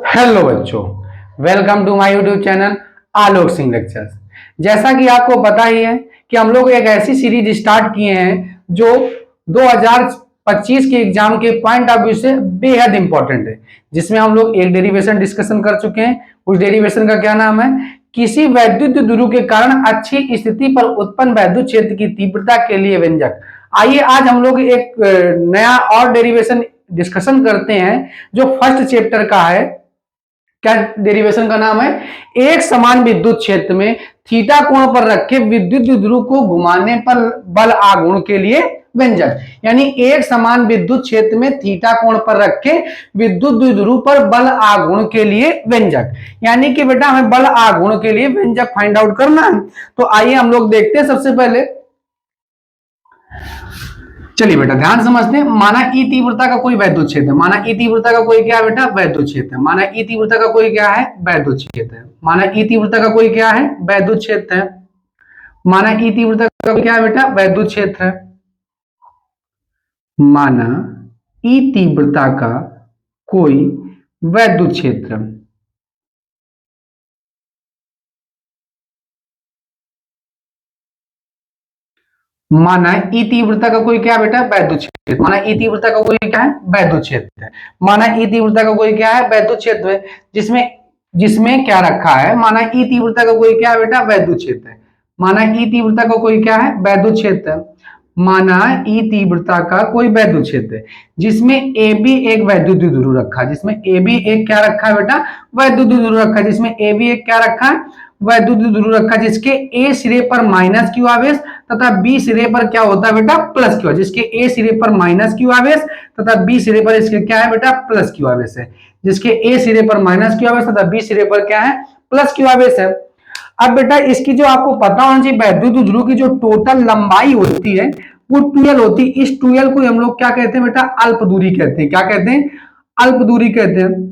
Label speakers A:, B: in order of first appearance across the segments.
A: Hello बच्चों, welcome to my YouTube channel Alok Singh lectures. जैसा कि आपको पता ही है कि हम लोग एक ऐसी सीरीज स्टार्ट किए हैं जो 2025 के एग्जाम के पॉइंट ऑफ व्यू से बेहद इंपॉर्टेंट है, जिसमें हम लोग एक डेरिवेशन डिस्कशन कर चुके हैं। उस डेरिवेशन का क्या नाम है? किसी वैद्युत ध्रुव के कारण अच्छी स्थिति पर उत्पन्न वैद्युत क्षेत्र की तीव्रता के लिए व्यंजक। आइए आज हम लोग एक नया और डेरिवेशन डिस्कशन करते हैं जो फर्स्ट चैप्टर का है। क्या डेरिवेशन का नाम है? एक समान विद्युत क्षेत्र में थीटा कोण पर रखे विद्युत द्विध्रुव को घुमाने पर बल आघूर्ण के लिए व्यंजक। यानी एक समान विद्युत क्षेत्र में थीटा कोण पर रखे विद्युत द्विध्रुव पर बल आघूर्ण के लिए व्यंजक। यानी कि बेटा हमें बल आघूर्ण के लिए व्यंजक फाइंड आउट करना है। तो आइए हम लोग देखते हैं। सबसे पहले चलिए बेटा ध्यान समझते हैं। माना ई तीव्रता का कोई वैद्युत क्षेत्र है। माना ई तीव्रता का कोई क्या है बेटा? वैद्युत क्षेत्र है। माना ई तीव्रता का कोई क्या है? वैद्युत क्षेत्र है। माना ई तीव्रता का कोई क्या है? वैद्युत क्षेत्र है। माना ई तीव्रता का क्या है बेटा? वैद्युत क्षेत्र है। माना ई तीव्रता का कोई वैद्युत क्षेत्र। माना ई तीव्रता का कोई क्या बेटा? वैद्युत क्षेत्र। माना ई तीव्रता का कोई क्या है? वैद्युत क्षेत्र है। माना ई तीव्रता का कोई क्या है? वैद्युत क्षेत्र है। जिसमें जिसमें क्या रखा है? माना ई तीव्रता का कोई क्या है बेटा? वैद्युत क्षेत्र है। माना ई तीव्रता का कोई क्या है? वैद्युत क्षेत्र है। माना ई तीव्रता का कोई वैद्युत क्षेत्र है जिसमें ए बी एक वैद्युत द्विध्रुव रखा है। जिसमें ए बी एक क्या रखा है बेटा? वैद्युत द्विध्रुव रखा है। जिसमें ए बी एक क्या रखा है? वैद्युत द्विध्रुव रखा है। जिसके ए सिरे पर माइनस क्यू आवेश तथा बी सिरे पर क्या होता है बेटा? Plus Q. जिसके ए सिरे पर माइनस क्यू आवेश तथा बी सिरे पर इसके क्या है बेटा? प्लस क्यू आवेश है। जिसके ए सिरे पर माइनस क्यू आवेश तथा बी सिरे पर क्या है? प्लस क्यू आवेश है। अब बेटा इसकी जो आपको पता होना चाहिए, वैद्युत द्विध्रुव की जो टोटल लंबाई होती है वो 12 होती है। इस 12 को हम लोग क्या कहते हैं बेटा? अल्प दूरी कहते हैं। क्या कहते हैं? अल्प दूरी कहते हैं।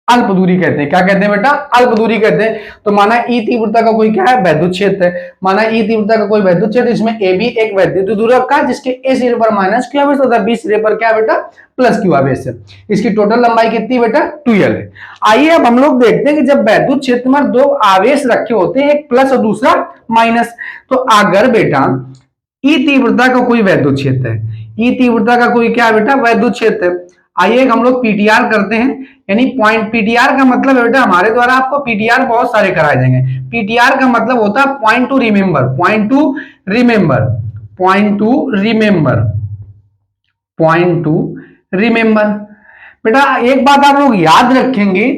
A: अल्प दूरी कहते हैं। क्या कहते हैं बेटा? अल्प दूरी कहते हैं। तो माना ई तीव्रता का कोई क्या है? वैद्युत क्षेत्र है। माना ई तीव्रता का कोई वैद्युत क्षेत्र इसमें ए बी एक वैद्युत द्विध्रुव रखा है जिसके ए सिरे पर माइनस क्यू आवेश तथा बी सिरे पर क्या बेटा? प्लस क्यू आवेश है। इसकी टोटल लंबाई कितनी बेटा? 12 है। आइए अब हम लोग देखते हैं कि जब वैद्युत क्षेत्र में दो आवेश रखे होते हैं, एक प्लस और दूसरा माइनस, तो अगर बेटा ई तीव्रता का कोई वैद्युत क्षेत्र है, ई तीव्रता का कोई क्या है बेटा? वैद्युत क्षेत्र है। आइए हम लोग पीटीआर करते हैं। यानी पॉइंट पीटीआर का मतलब है बेटा हमारे द्वारा आपको पीटीआर बहुत सारे कराए जाएंगे। पीटीआर का मतलब होता है point two remember. Point two remember. Point two remember. Point two remember. बेटा एक बात आप लोग याद रखेंगे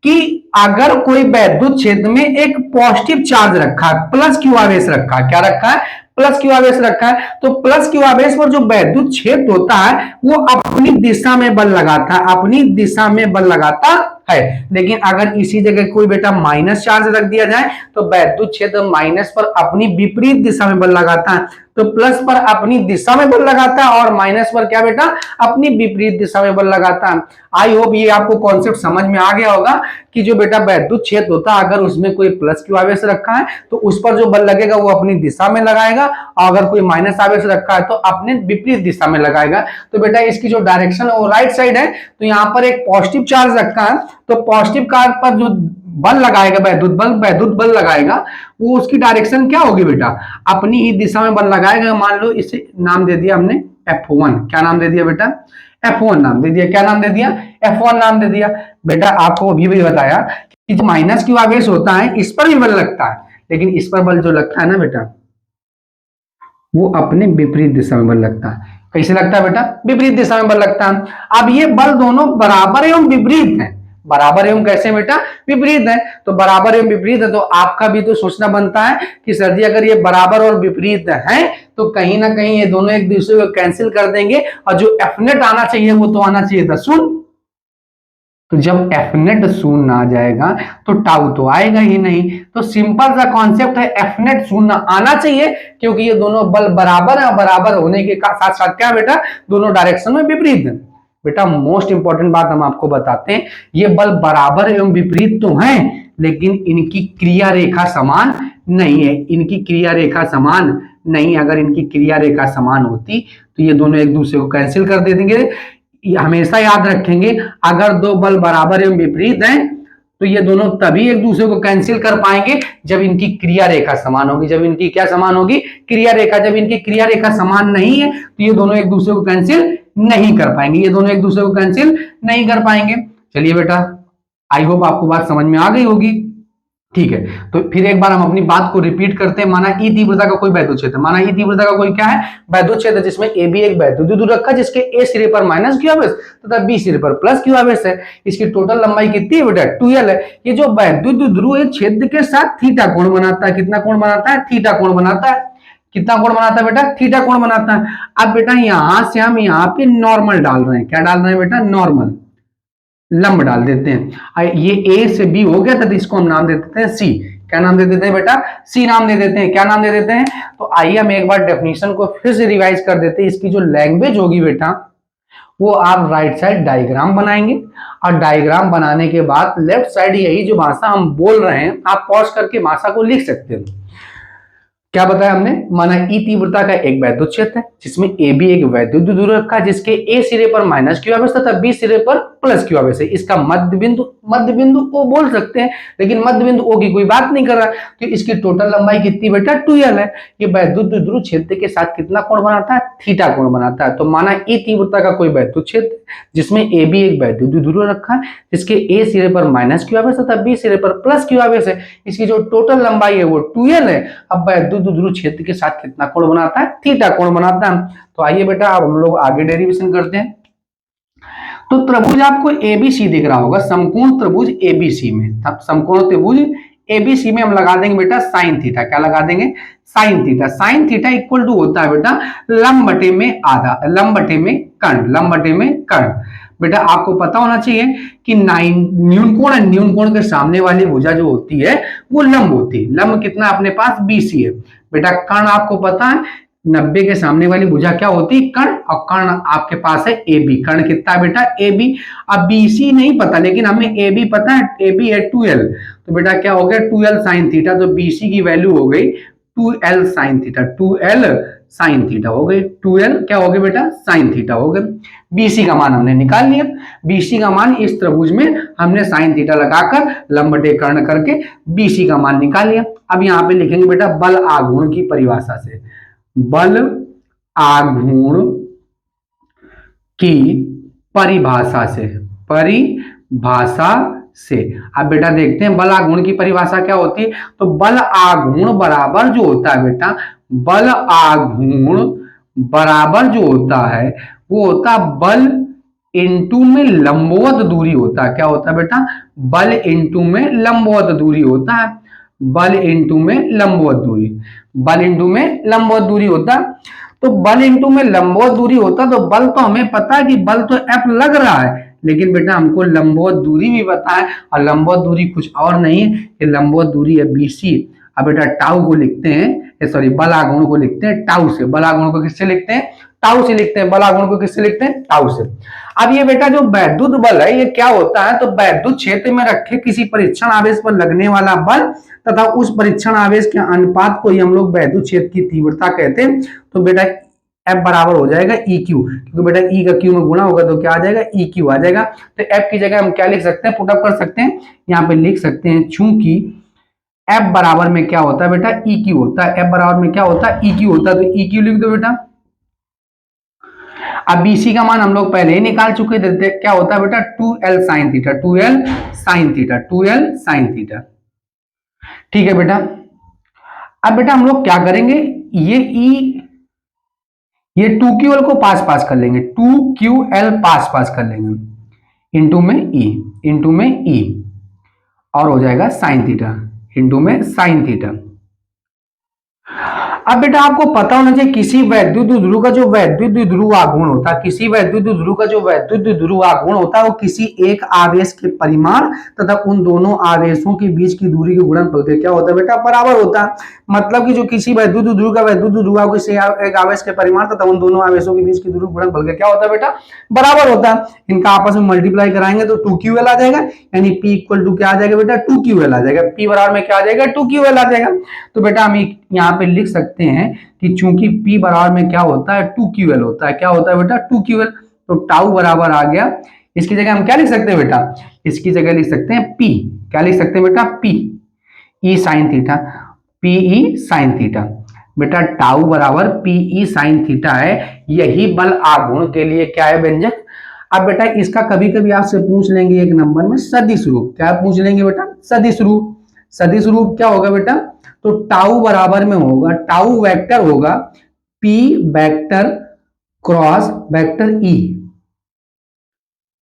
A: कि अगर कोई वैद्युत क्षेत्र में एक पॉजिटिव चार्ज रखा है, प्लस क्यू आवेश रखा है, क्या रखा है? प्लस क्यू आवेश रखा है, तो प्लस क्यू आवेश पर जो वैद्युत क्षेत्र होता है वो अपनी दिशा में बल लगाता है। अपनी दिशा में बल लगाता है। लेकिन अगर इसी जगह कोई बेटा माइनस चार्ज रख दिया जाए तो वैद्युत क्षेत्र माइनस पर अपनी विपरीत दिशा में बल लगाता है। तो प्लस पर अपनी दिशा में बल लगाता है और माइनस पर क्या बेटा? अपनी विपरीत दिशा में बल लगाता है। आई होप ये आपको कॉन्सेप्ट समझ में आ गया होगा कि जो बेटा वैद्युत क्षेत्र होता है अगर उसमें कोई प्लस क्यू आवेश रखा है तो उस पर जो बल लगेगा वो अपनी दिशा में लगाएगा, और अगर कोई माइनस आवेश रखा है तो अपने विपरीत दिशा में लगाएगा। तो बेटा इसकी जो डायरेक्शन है वो राइट साइड है। तो यहाँ पर एक पॉजिटिव चार्ज रखा है, तो पॉजिटिव चार्ज पर जो बल लगाएगा, वैद्युत बल लगाएगा, वो उसकी डायरेक्शन क्या होगी बेटा? अपनी ही दिशा में बल लगाएगा। मान लो इसे नाम दे दिया हमने F1। क्या नाम दे दिया बेटा? F1 नाम दे दिया। क्या नाम दे दिया? F1 नाम दे दिया। बेटा आपको अभी भी बताया कि जो माइनस क्यू आवेश होता है इस पर भी बल लगता है, लेकिन इस पर बल जो लगता है ना बेटा वो अपने विपरीत दिशा में बल लगता है। कैसे लगता है बेटा? विपरीत दिशा में बल लगता है। अब ये बल दोनों बराबर एवं विपरीत हैं। बराबर एवं कैसे बेटा? विपरीत है। तो बराबर एवं विपरीत है तो आपका भी तो सोचना बनता है कि सर जी अगर ये बराबर और विपरीत है तो कहीं ना कहीं ये दोनों एक दूसरे को कैंसिल कर देंगे और जो एफ नेट आना चाहिए वो तो आना चाहिए था शून्य। तो जब एफ नेट शून्य आ जाएगा तो टाउ तो आएगा ही नहीं। तो सिंपल सा कॉन्सेप्ट है, एफ नेट शून्य आना चाहिए क्योंकि ये दोनों बल बराबर है। बराबर होने के साथ साथ क्या बेटा? दोनों डायरेक्शन में विपरीत है। बेटा मोस्ट इंपॉर्टेंट बात हम आपको बताते हैं, ये बल बराबर एवं विपरीत तो हैं लेकिन इनकी क्रिया रेखा समान नहीं है। इनकी क्रिया रेखा समान नहीं। अगर इनकी क्रिया रेखा समान होती तो ये दोनों एक दूसरे को कैंसिल कर दे देंगे। हमेशा याद रखेंगे, अगर दो बल बराबर एवं विपरीत हैं तो ये दोनों तभी एक दूसरे को कैंसिल कर पाएंगे जब इनकी क्रिया रेखा समान होगी। जब इनकी क्या समान होगी? क्रिया रेखा। जब इनकी क्रिया रेखा समान नहीं है तो ये दोनों एक दूसरे को कैंसिल नहीं कर पाएंगे, ये दोनों एक दूसरे को कैंसिल नहीं कर पाएंगे। चलिए बेटा, आई होप आपको बात समझ में आ गई होगी। ठीक है, तो फिर एक बार हम अपनी बात को रिपीट करते हैं। माना ई तीव्रता का कोई वैद्युत क्षेत्र, माना ई तीव्रता का कोई क्या है? वैद्युत क्षेत्र, जिसमें ए बी एक वैद्युत द्विध्रुव रखा है, जिसके ए सिरे पर माइनस क्यू आवेश तथा बी सिरे पर प्लस क्यू आवेश है। इसकी टोटल लंबाई कितनी है बेटा? 2l है। ये जो वैद्युत द्विध्रुव एक छेद के साथ थीटा कोण बनाता है। कितना कोण बनाता है? थीटा कोण बनाता है। कितना कोण बनाता है बेटा? थीटा कोण बनाता है। अब बेटा यहां से हम यहाँ पे नॉर्मल डाल रहे हैं। क्या डाल रहे हैं बेटा? नॉर्मल, लंब डाल देते हैं। ये ए से बी हो गया, तो इसको हम नाम दे देते हैं सी। क्या नाम दे देते हैं बेटा? सी नाम दे देते हैं। क्या नाम दे देते हैं? तो आइए हम एक बार डेफिनेशन को फिर से रिवाइज कर देते हैं। इसकी जो लैंग्वेज होगी बेटा, वो आप राइट साइड डायग्राम बनाएंगे, और डायग्राम बनाने के बाद लेफ्ट साइड यही जो भाषा हम बोल रहे हैं, आप पॉज करके भाषा को लिख सकते हैं। क्या बताया हमने? माना ई तीव्रता का एक वैद्युत क्षेत्र है, जिसमें ए बी एक वैद्युत द्विध्रुव रखा है, जिसके ए सिरे पर माइनस क्यू आवेश तथा बी सिरे पर प्लस क्यू आवेश है। इसका मध्य बिंदु ओ बोल सकते हैं, लेकिन मध्य बिंदु ओ की कोई बात नहीं कर रहा। तो इसकी टोटल लंबाई कितनी बेटा? 2l है। ये वैद्युत द्विध्रुव क्षेत्र के साथ कितना कोण बनाता है? थीटा कोण बनाता है। तो माना ई तीव्रता का कोई वैद्युत क्षेत्र जिसमें ए बी एक वैद्युत द्विध्रुव रखा है, जिसके ए सिरे पर माइनस क्यू आवेश तथा बी सिरे पर प्लस क्यू आवेश है। इसकी जो टोटल लंबाई है वो 2l है। अब वैद्युत द्विध्रुव क्षेत्र के साथ कितना कोण बनाता है? थीटा कोण बनाता है। तो आइए बेटा, अब हम लोग आगे डेरिवेशन करते हैं। तो त्रिभुज आपको एबीसी दिख रहा होगा, समकोण त्रिभुज एबीसी में, समकोण त्रिभुज एबीसी में हम लगा देंगे बेटा साइन थीटा। क्या लगा देंगे? Sine theta. Sine theta equal to होता है बेटा लंब बटे में आधा, लंब बटे में कर्ण, लंब बटे में कर्ण। बेटा आपको पता होना चाहिए कि न्यून कोण है, न्यून कोण के सामने वाली भुजा जो होती है वो लंब होती है। लंब कितना अपने पास? बीसी है। बेटा कर्ण आपको पता है 90 के सामने वाली भुजा क्या होती है? कर्ण। और कर्ण आपके पास है ए बी। कर्ण कितना है बेटा? A B. अब बीसी नहीं पता, लेकिन हमें ए बी पता है, ए बी है 2l। तो बेटा क्या हो गया? 2l sine theta. तो बीसी की वैल्यू हो गई 2l sine theta, 2l sine theta हो गई। 2l क्या हो गया बेटा? साइन थीटा हो गया। बीसी का मान हमने निकाल लिया। बीसी का मान इस त्रिभुज में हमने साइन थीटा लगाकर लंब बटे कर्ण करके बीसी का मान निकाल लिया। अब यहाँ पे लिखेंगे बेटा बल आघूर्ण की परिभाषा से, बल आघूर्ण की परिभाषा से, परिभाषा से। अब बेटा देखते हैं बल आघूर्ण की परिभाषा क्या होती है। तो बल आघूर्ण बराबर जो होता है बेटा, बल आघूर्ण बराबर जो होता है वो होता है बल इंटू में लंबवत दूरी होता है। क्या होता है बेटा? बल इंटू में लंबवत दूरी होता है। बल इंटू में लंबवत दूरी, बल इंटू में लंबवत दूरी होता। तो बल इंटू में लंबवत दूरी होता, तो बल तो हमें पता है कि बल तो F लग रहा है, लेकिन बेटा हमको लंबवत दूरी भी पता है, और लंबवत दूरी कुछ और नहीं है, ये लंबवत दूरी है BC। अब बेटा टाउ को लिखते हैं, सॉरी बल आघूर्ण को लिखते हैं टाउ से। बल आघूर्ण को किससे लिखते हैं? टाउ से लिखते हैं। बल आघूर्ण को किससे लिखते हैं? टाउ से। अब ये बेटा जो वैद्युत बल है ये क्या होता है? तो वैद्युत क्षेत्र में रखे किसी परीक्षण आवेश पर लगने वाला बल तथा उस परीक्षण आवेश के अनुपात को ही हम लोग वैद्युत क्षेत्र की तीव्रता कहते हैं। तो बेटा F बराबर हो जाएगा EQ, क्योंकि बेटा E का Q में गुणा होगा तो क्या आ जाएगा? EQ आ जाएगा। तो F की जगह हम क्या लिख सकते हैं? पुटअप कर सकते हैं, यहाँ पे लिख सकते हैं चूंकि F बराबर में क्या होता है बेटा? EQ होता है। F बराबर में क्या होता है? EQ होता है। तो EQ लिख दो बेटा। अब BC का मान हम लोग पहले ही निकाल चुके थे, क्या होता है बेटा? 2l sine theta, 2l sine theta, 2l sine theta. ठीक है बेटा। अब बेटा हम लोग क्या करेंगे? ये 2QL को पास पास कर लेंगे, 2QL पास पास कर लेंगे, इंटू में E, इंटू में E, और हो जाएगा साइन थीटा, इंटू में साइन थीटा। अब बेटा आपको पता होना चाहिए किसी वैद्युत द्विध्रुव का जो वैद्युत द्विध्रुव आघूर्ण होता है, किसी वैद्युत द्विध्रुव का जो वैद्युत द्विध्रुव आघूर्ण होता है वो किसी एक आवेश के परिमाण तथा उन दोनों आवेशों के बीच की दूरी के गुणनफल के क्या होता है बेटा? बराबर होता है। मतलब कि जो किसी वैद्युत द्विध्रुव का वैद्युत द्विध्रुव किसी एक आवेश के परिमाण तथा उन दोनों आवेशों के बीच की दूरी गुणनफल के क्या होता है बेटा? बराबर होता है। इनका आपस में मल्टीप्लाई कराएंगे तो 2QL आ जाएगा, यानी P इक्वल टू क्या आ जाएगा बेटा? 2QL आ जाएगा। P बराबर में क्या आ जाएगा? 2QL आ जाएगा। तो बेटा हम यहाँ पे लिख सकते हैं कि चूंकि P बराबर में क्या होता है? 2QL होता है। क्या होता है बेटा? 2QL। तो टाउ बराबर आ गया, इसकी जगह हम क्या लिख सकते हैं बेटा, इसकी जगह लिख सकते हैं पी, क्या लिख सकते हैं बेटा, P E sine theta, P E sine theta. बेटा टाउ बराबर पी ई साइन थीटा है, यही बल आघूर्ण के लिए क्या है व्यंजक। अब बेटा इसका कभी कभी आपसे पूछ लेंगे एक नंबर में सदिश रूप, क्या पूछ लेंगे बेटा, सदिश रूप। सदिश रूप क्या होगा बेटा, तो टाउ बराबर में होगा, टाउ वेक्टर होगा P vector cross vector E.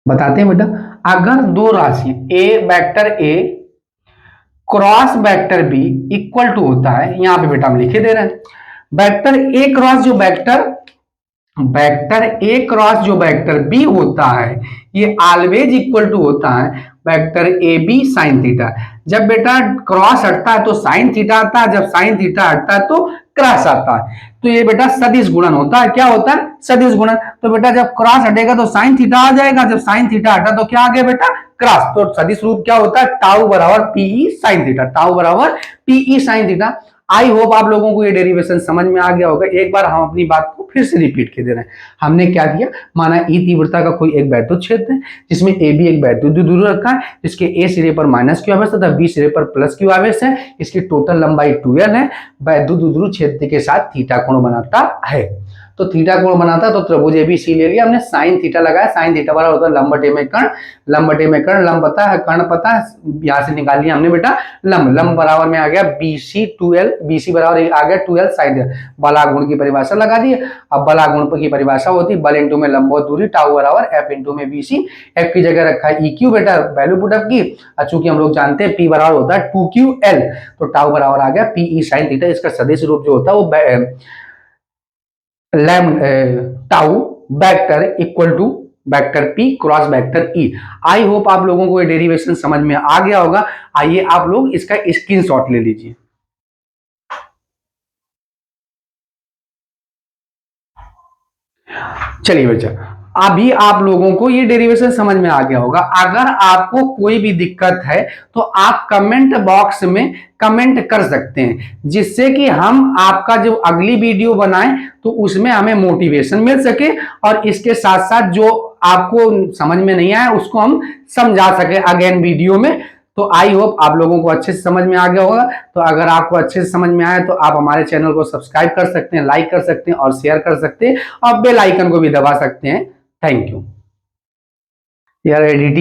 A: बताते हैं बेटा, अगर दो राशि A vector A cross vector B equal to होता है, यहां पे बेटा हम लिखे दे रहे हैं, वेक्टर ए क्रॉस जो वेक्टर वेक्टर ए क्रॉस जो वेक्टर बी होता है, ये ऑलवेज इक्वल टू होता है vector A B sine theta. जब बेटा क्रॉस हटता है तो साइन थीटा आता है, जब साइन थीटा हटता है तो क्रॉस आता है, तो ये बेटा सदिश गुणन होता है। क्या होता है, सदिश गुणन। तो बेटा जब क्रॉस हटेगा तो साइन थीटा आ जाएगा, जब साइन थीटा हटा तो क्या आ गया बेटा, क्रॉस। तो सदिश रूप क्या होता है, टाउ बराबर पीई साइन थीटा, टाउ बराबर P E sine theta. I hope आप लोगों को ये डेरिवेशन समझ में आ गया होगा। एक बार हम अपनी बात को फिर से रिपीट कर दे रहे हैं। हमने क्या किया, माना ई तीव्रता का कोई एक वैद्युत क्षेत्र है जिसमें ए बी एक वैद्युत द्विध्रुव रखा है, जिसके ए सिरे पर माइनस क्यू आवेश तथा बी सिरे पर प्लस क्यू आवेश है, इसकी टोटल लंबाई 2l है, वैद्युत द्विध्रुव क्षेत्र के साथ थीटा कोण बनाता है। तो थीटा कोण बनाता है, तो त्रिभुज एबीसी ले लिया हमने, साइन थीटा लगाया, साइन थीटा बराबर होता है लंब बटे में कर्ण, लंब बटे में कर्ण, लंब पता है कर्ण पता है, यहां से निकाल लिया हमने बेटा लंब, लंब बराबर में आ गया बीसी 2l, बीसी बराबर आ गया 2l साइन, बलागुण की परिभाषा लगा दी। अब बलागुण की परिभाषा होती है बल इंटू में लंबवत दूरी, टाउ बराबर एफ इंटू में बीसी, एफ की जगह रखा है इक्यू बेटा, वैल्यू पुट अप की, चूंकि हम लोग जानते हैं पी बराबर होता है 2ql, तो टाउ बराबर आ गया पी ई साइन थीटा। इसका सदिश रूप जो होता है वो tau vector equal to vector P cross vector E. I hope आप लोगों को ये डेरिवेशन समझ में आ गया होगा। आइए आप लोग इसका स्क्रीनशॉट ले लीजिए। चलिए बच्चा, अभी आप लोगों को ये डेरिवेशन समझ में आ गया होगा। अगर आपको कोई भी दिक्कत है तो आप कमेंट बॉक्स में कमेंट कर सकते हैं, जिससे कि हम आपका जो अगली वीडियो बनाएं तो उसमें हमें मोटिवेशन मिल सके, और इसके साथ साथ जो आपको समझ में नहीं आया उसको हम समझा सके अगेन वीडियो में। तो आई होप आप लोगों को अच्छे से समझ में आ गया होगा। तो अगर आपको अच्छे से समझ में आया तो आप हमारे चैनल को सब्सक्राइब कर सकते हैं, लाइक कर सकते हैं और शेयर कर सकते हैं, और बेल आइकन को भी दबा सकते हैं। थैंक यू यार। एडिटिंग